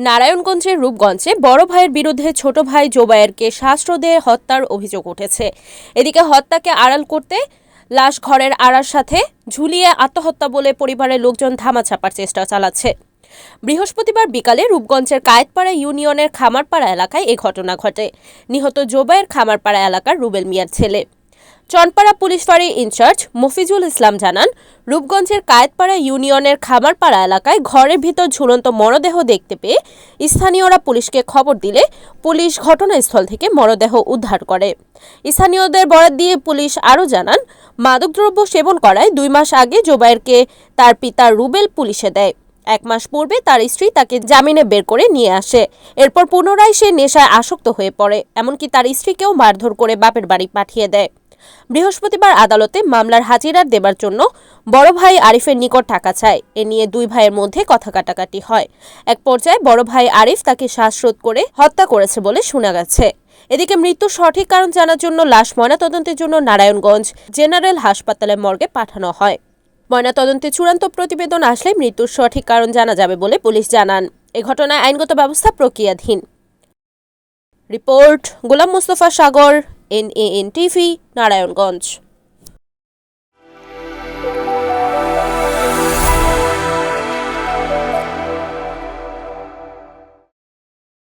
নারায়ণগঞ্জের রূপগঞ্জে বড় ভাইয়ের বিরুদ্ধে ছোট ভাই জোবায়েরকে শ্বাসরোধে হত্যার অভিযোগ উঠেছে। এদিকে হত্যাকে আড়াল করতে লাশ ঘরের আড়ার সাথে ঝুলিয়ে আত্মহত্যা বলে পরিবারের লোকজন ধামাচাপার চেষ্টা চালাচ্ছে। বৃহস্পতিবার বিকালে রূপগঞ্জের কায়েতপাড়া ইউনিয়নের খামারপাড়া এলাকায় এ ঘটনা ঘটে। নিহত জোবায়ের খামারপাড়া এলাকার রুবেল মিয়ার ছেলে। চনপাড়া পুলিশ ফাঁড়ির ইনচার্জ মফিজুল ইসলাম জানান, রূপগঞ্জের কায়েতপাড়া ইউনিয়নের খামারপাড়া এলাকায় ঘরের ভিতর ঝুলন্ত মরদেহ দেখতে পেয়ে স্থানীয়রা পুলিশকে খবর দিলে পুলিশ ঘটনাস্থল থেকে মরদেহ উদ্ধার করে। স্থানীয়দের বরাত দিয়ে পুলিশ আরও জানান, মাদকদ্রব্য সেবন করায় 2 মাস আগে জোবায়েরকে তার পিতা রুবেল পুলিশে দেয়। 1 মাস পূর্বে তার স্ত্রী তাকে জামিনে বের করে নিয়ে আসে। এরপর পুনরায় সে নেশায় আসক্ত হয়ে পড়ে, এমনকি তার স্ত্রীকেও মারধর করে বাপের বাড়ি পাঠিয়ে দেয়। বৃহস্পতিবার আদালতে মামলার হাজিরা দেবার জন্য বড় ভাই আরিফের নিকট টাকা চায়। এ নিয়ে 2 ভাইয়ের মধ্যে কথা কাটাকাটি হয়। এক পর্যায়ে বড় ভাই আরিফ তাকে শ্বাসরোধ করে হত্যা করেছে বলে শোনা গেছে। এদিকে মৃত্যুর সঠিক কারণ জানার জন্য লাশ ময়নাতদন্তের জন্য নারায়ণগঞ্জ জেনারেল হাসপাতালের মর্গে পাঠানো হয়। ময়নাতদন্তে চূড়ান্ত প্রতিবেদন আসলে মৃত্যুর সঠিক কারণ জানা যাবে বলে পুলিশ জানান। এ ঘটনায় আইনগত ব্যবস্থা প্রক্রিয়াধীন। রিপোর্ট গোলাম মুস্তফা সাগর, NAN TV, নারায়ণগঞ্জ।